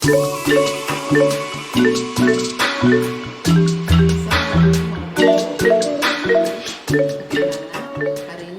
Hari ini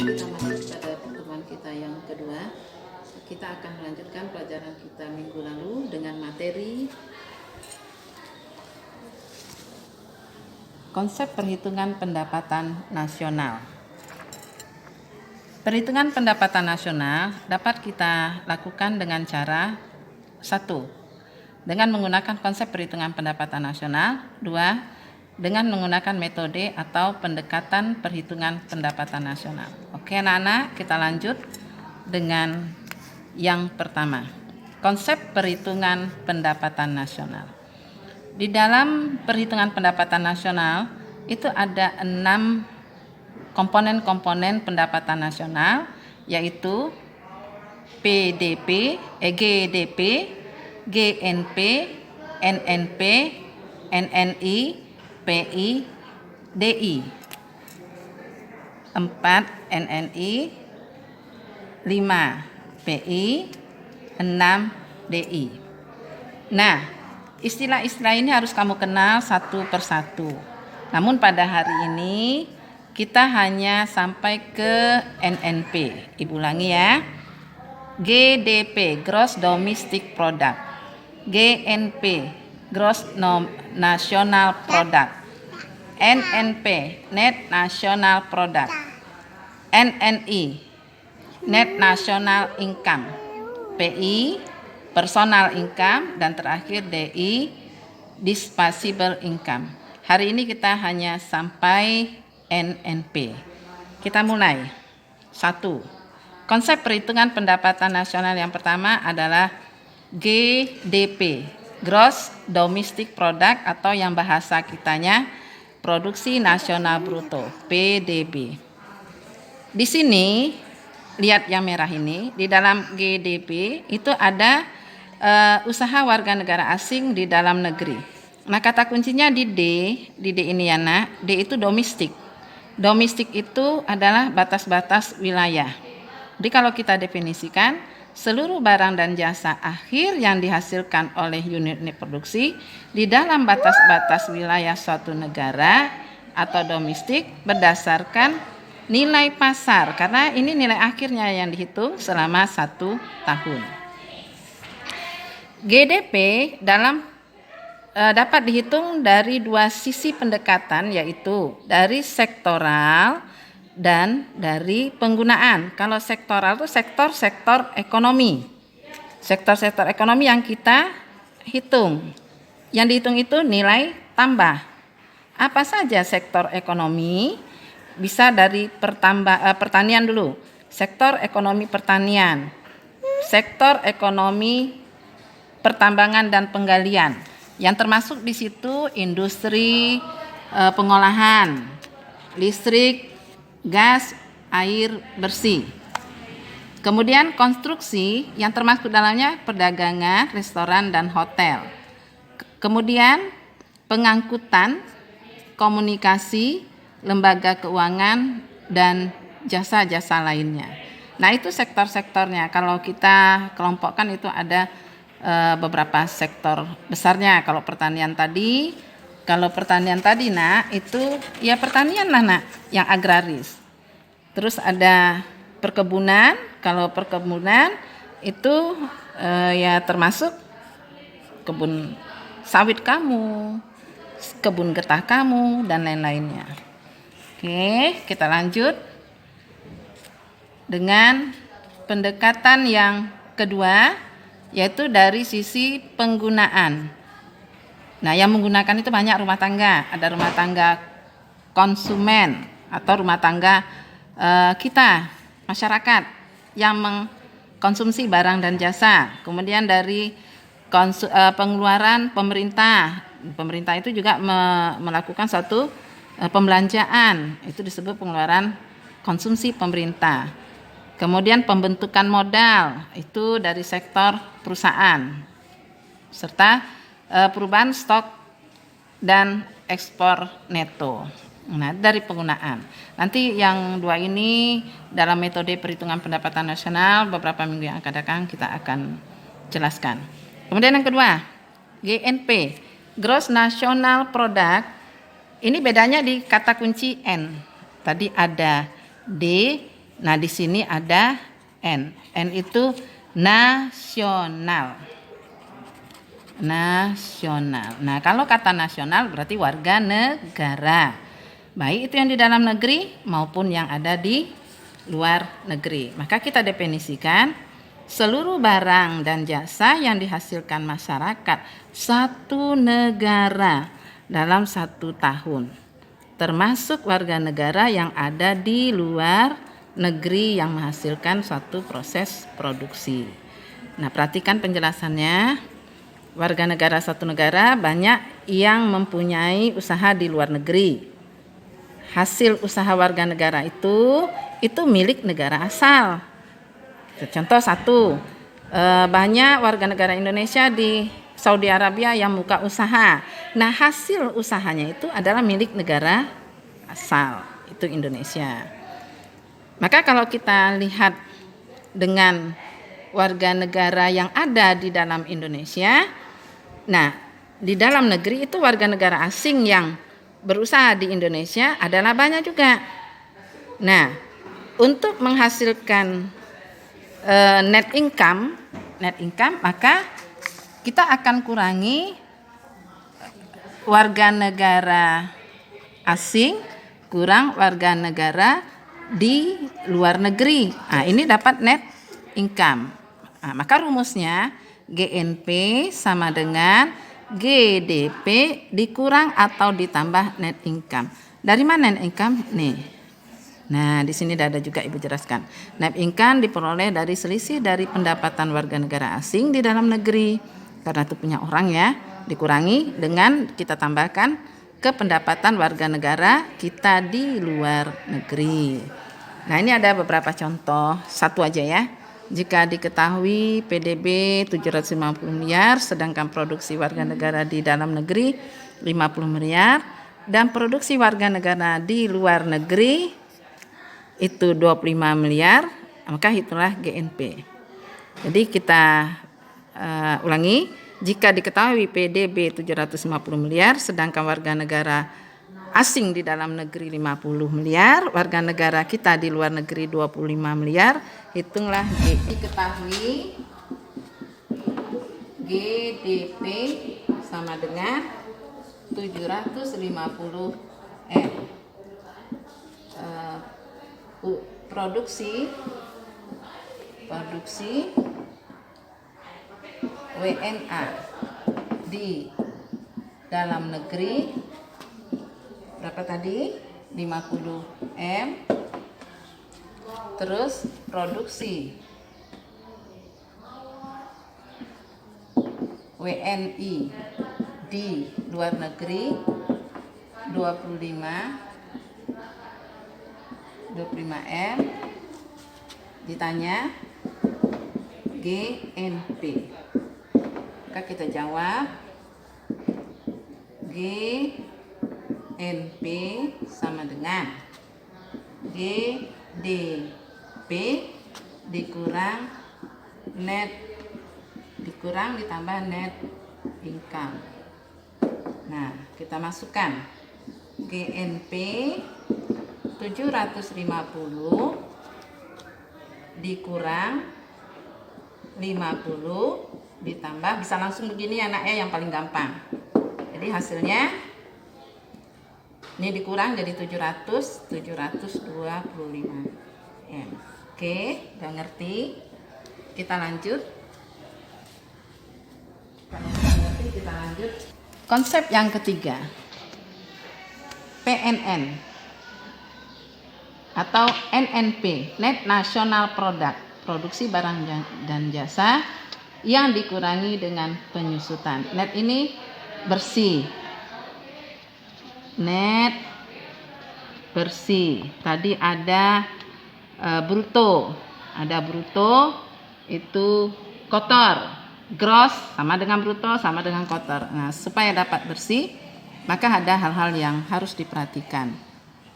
kita masuk pada pertemuan kita yang kedua. Kita akan melanjutkan pelajaran kita minggu lalu dengan materi konsep perhitungan pendapatan nasional. Perhitungan pendapatan nasional dapat kita lakukan dengan cara 1. Dengan menggunakan konsep perhitungan pendapatan nasional. 2. Dengan menggunakan metode atau pendekatan perhitungan pendapatan nasional. Oke anak-anak, kita lanjut dengan yang pertama. Konsep perhitungan pendapatan nasional. Di dalam perhitungan pendapatan nasional itu ada 6 komponen-komponen pendapatan nasional, yaitu PDP, GDP, GNP, NNP, NNI, PI, DI. 4 NNI, 5 PI, 6 DI. Nah, istilah-istilah ini harus kamu kenal satu persatu. Namun pada hari ini kita hanya sampai ke NNP. Ibu ulangi ya. GDP, Gross Domestic Product. GNP, Gross National Product. NNP, Net National Product. NNI, Net National Income. PI, Personal Income, dan terakhir DI, Disposable Income. Hari ini kita hanya sampai NNP. Kita mulai. 1. Konsep perhitungan pendapatan nasional yang pertama adalah GDP, Gross Domestic Product, atau yang bahasa kitanya Produksi Nasional Bruto, PDB. Di sini lihat yang merah ini, di dalam GDP itu ada usaha warga negara asing di dalam negeri. Nah, kata kuncinya di D ini ya nak. D itu domestik. Domestik itu adalah batas-batas wilayah. Jadi kalau kita definisikan, seluruh barang dan jasa akhir yang dihasilkan oleh unit produksi di dalam batas-batas wilayah suatu negara atau domestik berdasarkan nilai pasar, karena ini nilai akhirnya yang dihitung selama 1 tahun. GDP dapat dihitung dari 2 sisi pendekatan, yaitu dari sektoral dan dari penggunaan. Kalau sektoral itu sektor-sektor ekonomi. Sektor-sektor ekonomi yang kita hitung. Yang dihitung itu nilai tambah. Apa saja sektor ekonomi? Bisa dari pertanian dulu. Sektor ekonomi pertanian. Sektor ekonomi pertambangan dan penggalian. Yang termasuk di situ industri pengolahan, listrik, gas, air bersih. Kemudian konstruksi yang termasuk dalamnya perdagangan, restoran, dan hotel. Kemudian pengangkutan, komunikasi, lembaga keuangan, dan jasa-jasa lainnya. Nah, itu sektor-sektornya. Kalau kita kelompokkan itu ada beberapa sektor besarnya. Kalau pertanian tadi nak, itu ya pertanian lah nak, yang agraris. Terus ada perkebunan. Kalau perkebunan itu ya termasuk kebun sawit kamu, kebun getah kamu, dan lain-lainnya. Oke, kita lanjut dengan pendekatan yang kedua, yaitu dari sisi penggunaan. Nah, yang menggunakan itu banyak rumah tangga. Ada rumah tangga konsumen atau rumah tangga kita, masyarakat yang mengkonsumsi barang dan jasa. Kemudian dari pengeluaran pemerintah. Pemerintah itu juga melakukan suatu pembelanjaan. Itu disebut pengeluaran konsumsi pemerintah. Kemudian pembentukan modal, itu dari sektor perusahaan. Serta perubahan stok dan ekspor neto. Nah, dari penggunaan. Nanti yang 2 ini dalam metode perhitungan pendapatan nasional beberapa minggu yang akan datang kita akan jelaskan. Kemudian yang kedua, GNP, Gross National Product. Ini bedanya di kata kunci N. Tadi ada D, nah di sini ada N. N itu nasional. Nasional. Nah, kalau kata nasional berarti warga negara. Baik itu yang di dalam negeri maupun yang ada di luar negeri. Maka kita definisikan seluruh barang dan jasa yang dihasilkan masyarakat satu negara dalam 1 tahun, termasuk warga negara yang ada di luar negeri yang menghasilkan suatu proses produksi. Nah, perhatikan penjelasannya. Warga negara satu negara banyak yang mempunyai usaha di luar negeri. Hasil usaha warga negara itu milik negara asal. Contoh satu, banyak warga negara Indonesia di Saudi Arabia yang buka usaha. Nah, hasil usahanya itu adalah milik negara asal, itu Indonesia. Maka kalau kita lihat dengan warga negara yang ada di dalam Indonesia, nah, di dalam negeri itu warga negara asing yang berusaha di Indonesia adalah banyak juga. Nah, untuk menghasilkan net income, maka kita akan kurangi warga negara asing kurang warga negara di luar negeri. Nah, ini dapat net income. Nah, maka rumusnya GNP sama dengan GDP dikurang atau ditambah net income. Dari mana net income? Nih. Nah, di sini ada juga Ibu jelaskan. Net income diperoleh dari selisih dari pendapatan warga negara asing di dalam negeri. Karena itu punya orang ya, dikurangi dengan kita tambahkan ke pendapatan warga negara kita di luar negeri. Nah, ini ada beberapa contoh, satu aja ya. Jika diketahui PDB 750 miliar, sedangkan produksi warga negara di dalam negeri 50 miliar, dan produksi warga negara di luar negeri itu 25 miliar, maka itulah GNP. Jadi kita ulangi, jika diketahui PDB 750 miliar, sedangkan warga negara asing di dalam negeri 50 miliar, warga negara kita di luar negeri 25 miliar, hitunglah diketahui GDP sama dengan 750 M. Produksi WNA di dalam negeri berapa tadi? 50 M. Terus produksi WNI di luar negeri 25 M. Ditanya GNP. Maka kita jawab GNP sama dengan GDP dikurang ditambah net income. Nah, kita masukkan GNP 750 dikurang 50 ditambah, bisa langsung begini ya nak ya, yang paling gampang. Jadi hasilnya ini dikurang jadi 725 M. Oke, udah ngerti? Kita lanjut. Kalau udah ngerti kita lanjut. Konsep yang ketiga, PNN atau NNP, Net National Product, produksi barang dan jasa yang dikurangi dengan penyusutan. Net ini bersih. Net bersih. Tadi ada bruto. Ada bruto itu kotor. Gross sama dengan bruto sama dengan kotor. Nah, supaya dapat bersih, maka ada hal-hal yang harus diperhatikan.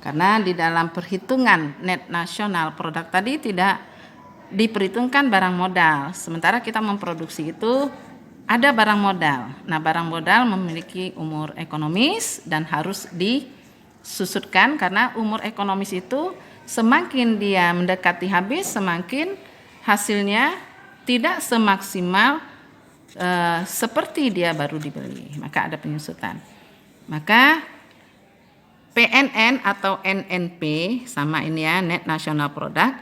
Karena di dalam perhitungan net nasional produk tadi tidak diperhitungkan barang modal. Sementara kita memproduksi itu ada barang modal. Nah, barang modal memiliki umur ekonomis dan harus disusutkan karena umur ekonomis itu semakin dia mendekati habis, semakin hasilnya tidak semaksimal seperti dia baru dibeli. Maka ada penyusutan. Maka PNN atau NNP sama ini ya, Net National Product,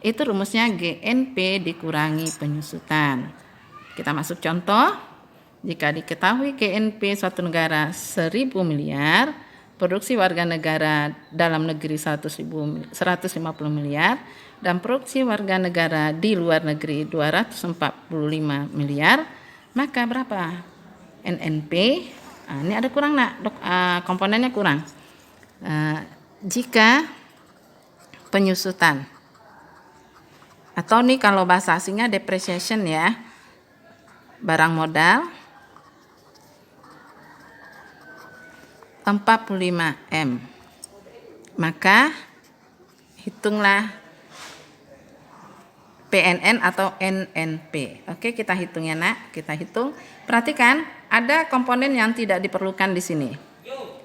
itu rumusnya GNP dikurangi penyusutan. Kita masuk contoh. Jika diketahui GNP suatu negara 1.000 miliar, produksi warga negara dalam negeri 150 miliar, dan produksi warga negara di luar negeri 245 miliar, maka berapa NNP? Nah, ini ada kurang nak, komponennya kurang. Jika penyusutan, atau nih kalau bahasa asingnya depreciation ya, barang modal 45M, maka hitunglah PNN atau NNP. Oke, kita hitung ya nak, kita hitung. Perhatikan, ada komponen yang tidak diperlukan di sini.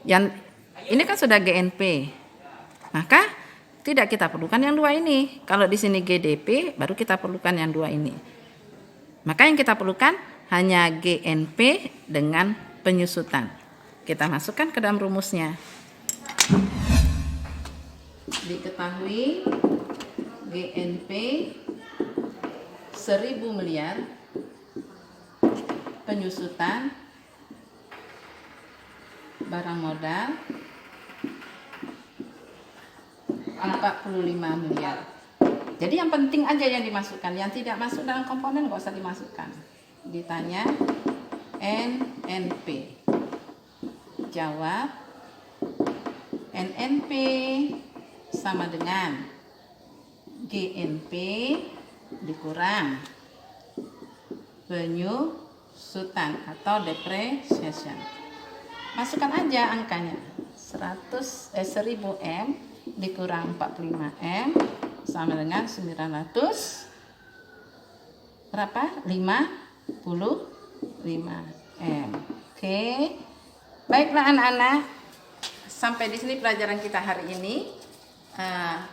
Yang ini kan sudah GNP, maka tidak kita perlukan yang dua ini. Kalau di sini GDP, baru kita perlukan yang dua ini. Maka yang kita perlukan hanya GNP dengan penyusutan. Kita masukkan ke dalam rumusnya. Diketahui GNP 1.000 miliar, penyusutan barang modal 45 miliar. Jadi yang penting aja yang dimasukkan, yang tidak masuk dalam komponen nggak usah dimasukkan. Ditanya NNP, jawab NNP sama dengan GNP dikurang penyusutan atau depreciation. Masukkan aja angkanya. 1000M dikurang 45M sama dengan 900 berapa? 55M. Oke. Baiklah anak-anak, sampai di sini pelajaran kita hari ini.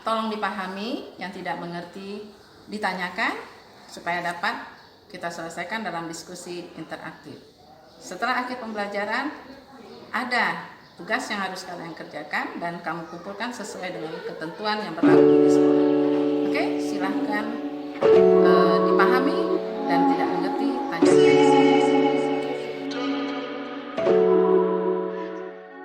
Tolong dipahami, yang tidak mengerti ditanyakan supaya dapat kita selesaikan dalam diskusi interaktif. Setelah akhir pembelajaran, ada tugas yang harus kalian kerjakan dan kamu kumpulkan sesuai dengan ketentuan yang berlaku di sekolah. Oke, silahkan dipahami